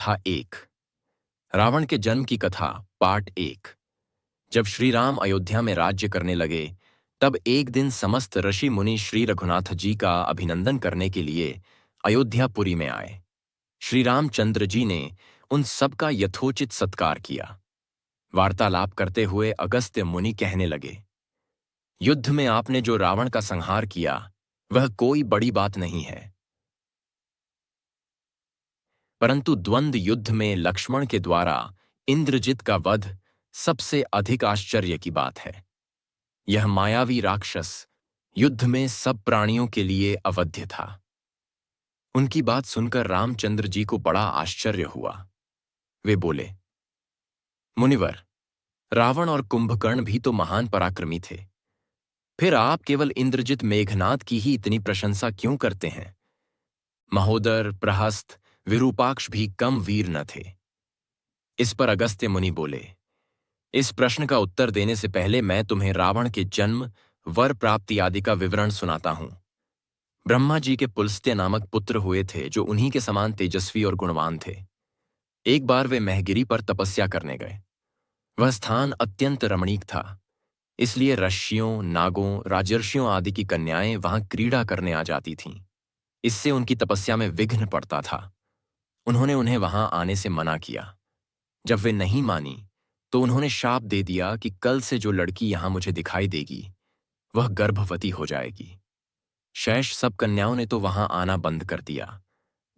था एक। रावण के जन्म की कथा पार्ट एक। जब श्री राम अयोध्या में राज्य करने लगे, तब एक दिन समस्त ऋषि मुनि श्री रघुनाथ जी का अभिनंदन करने के लिए अयोध्यापुरी में आए। श्री रामचंद्र जी ने उन सबका यथोचित सत्कार किया। वार्तालाप करते हुए अगस्त्य मुनि कहने लगे, युद्ध में आपने जो रावण का संहार किया, वह कोई बड़ी बात नहीं है, परंतु द्वंद्व युद्ध में लक्ष्मण के द्वारा इंद्रजित का वध सबसे अधिक आश्चर्य की बात है। यह मायावी राक्षस युद्ध में सब प्राणियों के लिए अवध्य था। उनकी बात सुनकर रामचंद्र जी को बड़ा आश्चर्य हुआ। वे बोले, मुनिवर, रावण और कुंभकर्ण भी तो महान पराक्रमी थे, फिर आप केवल इंद्रजित मेघनाद की ही इतनी प्रशंसा क्यों करते हैं? महोदर, प्रहस्त, विरूपाक्ष भी कम वीर न थे। इस पर अगस्त्य मुनि बोले, इस प्रश्न का उत्तर देने से पहले मैं तुम्हें रावण के जन्म, वर प्राप्ति आदि का विवरण सुनाता हूं। ब्रह्मा जी के पुलस्त्य नामक पुत्र हुए थे, जो उन्हीं के समान तेजस्वी और गुणवान थे। एक बार वे महगिरी पर तपस्या करने गए। वह स्थान अत्यंत रमणीक था, इसलिए ऋषियों, नागों, राजर्षियों आदि की कन्याएं वहां क्रीड़ा करने आ जाती थीं। इससे उनकी तपस्या में विघ्न पड़ता था। उन्होंने उन्हें वहां आने से मना किया। जब वे नहीं मानी, तो उन्होंने शाप दे दिया कि कल से जो लड़की यहां मुझे दिखाई देगी, वह गर्भवती हो जाएगी। शेष सब कन्याओं ने तो वहां आना बंद कर दिया,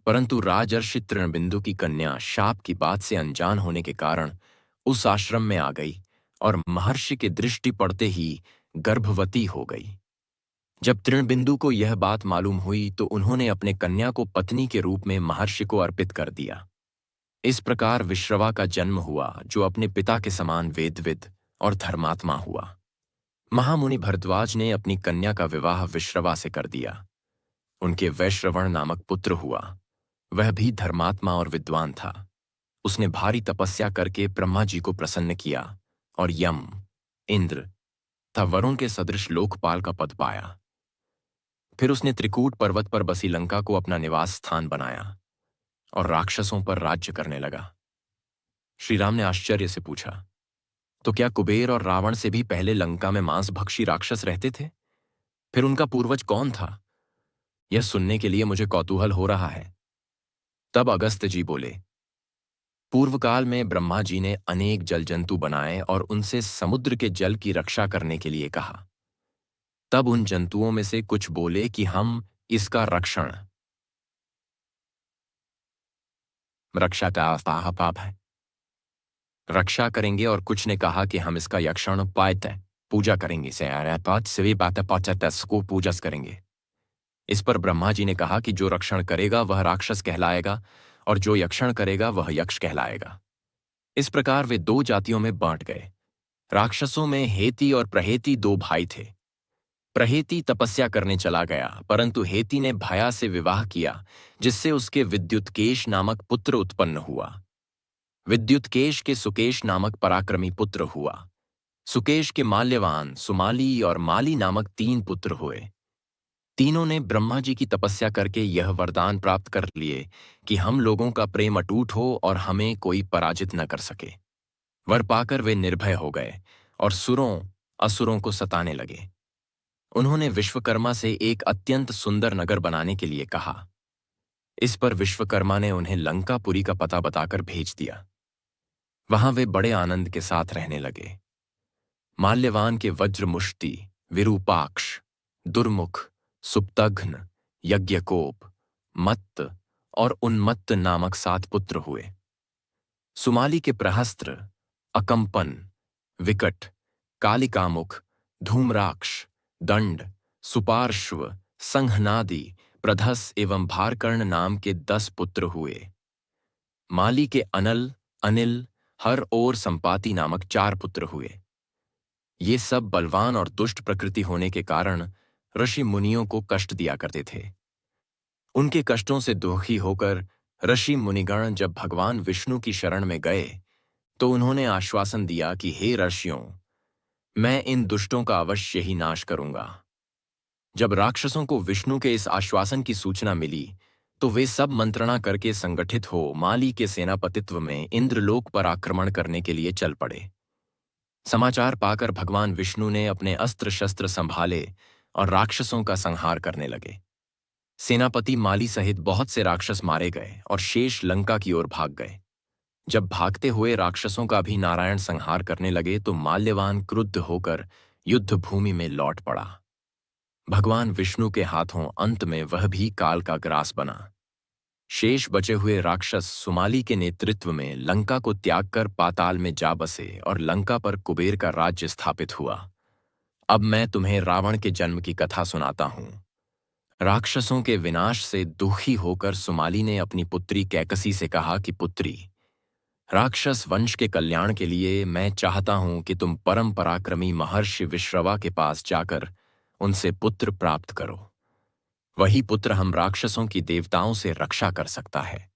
परंतु राजर्षि तृणबिंदु की कन्या शाप की बात से अनजान होने के कारण उस आश्रम में आ गई और महर्षि की दृष्टि पड़ते ही गर्भवती हो गई। जब तृणबिंदु को यह बात मालूम हुई, तो उन्होंने अपने कन्या को पत्नी के रूप में महर्षि को अर्पित कर दिया। इस प्रकार विश्रवा का जन्म हुआ, जो अपने पिता के समान वेदविद और धर्मात्मा हुआ। महामुनि भरद्वाज ने अपनी कन्या का विवाह विश्रवा से कर दिया। उनके वैश्रवण नामक पुत्र हुआ। वह भी धर्मात्मा और विद्वान था। उसने भारी तपस्या करके ब्रह्मा जी को प्रसन्न किया और यम, इंद्र तथा वरुण के सदृश लोकपाल का पद पाया। फिर उसने त्रिकूट पर्वत पर बसी लंका को अपना निवास स्थान बनाया और राक्षसों पर राज्य करने लगा। श्री राम ने आश्चर्य से पूछा, तो क्या कुबेर और रावण से भी पहले लंका में मांसभक्षी राक्षस रहते थे? फिर उनका पूर्वज कौन था? यह सुनने के लिए मुझे कौतूहल हो रहा है। तब अगस्त्य जी बोले, पूर्व काल में ब्रह्मा जी ने अनेक जल जंतु बनाए और उनसे समुद्र के जल की रक्षा करने के लिए कहा। तब उन जंतुओं में से कुछ बोले कि हम इसका रक्षा का पाप है, रक्षा करेंगे, और कुछ ने कहा कि हम इसका यक्षण पायत पूजा करेंगे, सभी बातें को पूजा करेंगे। इस पर ब्रह्मा जी ने कहा कि जो रक्षण करेगा वह राक्षस कहलाएगा और जो यक्षण करेगा वह यक्ष कहलाएगा। इस प्रकार वे दो जातियों में बांट गए। राक्षसों में हेती और प्रहेती दो भाई थे। प्रहेती तपस्या करने चला गया, परंतु हेती ने भाया से विवाह किया, जिससे उसके विद्युत्केश नामक पुत्र उत्पन्न हुआ। विद्युत्केश के सुकेश नामक पराक्रमी पुत्र हुआ। सुकेश के माल्यवान, सुमाली और माली नामक तीन पुत्र हुए। तीनों ने ब्रह्मा जी की तपस्या करके यह वरदान प्राप्त कर लिए कि हम लोगों का प्रेम अटूट हो और हमें कोई पराजित न कर सके। वर पाकर वे निर्भय हो गए और सुरों, असुरों को सताने लगे। उन्होंने विश्वकर्मा से एक अत्यंत सुंदर नगर बनाने के लिए कहा। इस पर विश्वकर्मा ने उन्हें लंकापुरी का पता बताकर भेज दिया। वहां वे बड़े आनंद के साथ रहने लगे। माल्यवान के वज्रमुष्टि, विरूपाक्ष, दुर्मुख, सुप्तघ्न, यज्ञकोप, मत्त और उन्मत्त नामक 7 पुत्र हुए। सुमाली के प्रहस्त्र, अकंपन, विकट, कालिकामुख, धूम्राक्ष, दंड, सुपार्श्व, संघनादि, प्रधस एवं भारकर्ण नाम के 10 पुत्र हुए। माली के अनल, अनिल, हर और संपाति नामक 4 पुत्र हुए। ये सब बलवान और दुष्ट प्रकृति होने के कारण ऋषि मुनियों को कष्ट दिया करते थे। उनके कष्टों से दुखी होकर ऋषि मुनिगण जब भगवान विष्णु की शरण में गए, तो उन्होंने आश्वासन दिया कि हे ऋषियों, मैं इन दुष्टों का अवश्य ही नाश करूंगा। जब राक्षसों को विष्णु के इस आश्वासन की सूचना मिली, तो वे सब मंत्रणा करके संगठित हो माली के सेनापतित्व में इंद्रलोक पर आक्रमण करने के लिए चल पड़े। समाचार पाकर भगवान विष्णु ने अपने अस्त्र शस्त्र संभाले और राक्षसों का संहार करने लगे। सेनापति माली सहित बहुत से राक्षस मारे गए और शेष लंका की ओर भाग गए। जब भागते हुए राक्षसों का भी नारायण संहार करने लगे तो माल्यवान क्रुद्ध होकर युद्ध भूमि में लौट पड़ा। भगवान विष्णु के हाथों अंत में वह भी काल का ग्रास बना। शेष बचे हुए राक्षस सुमाली के नेतृत्व में लंका को त्याग कर पाताल में जा बसे और लंका पर कुबेर का राज्य स्थापित हुआ। अब मैं तुम्हें रावण के जन्म की कथा सुनाता हूं। राक्षसों के विनाश से दुखी होकर सुमाली ने अपनी पुत्री कैकसी से कहा कि पुत्री, राक्षस वंश के कल्याण के लिए मैं चाहता हूं कि तुम परम पराक्रमी महर्षि विश्रवा के पास जाकर उनसे पुत्र प्राप्त करो। वही पुत्र हम राक्षसों की देवताओं से रक्षा कर सकता है।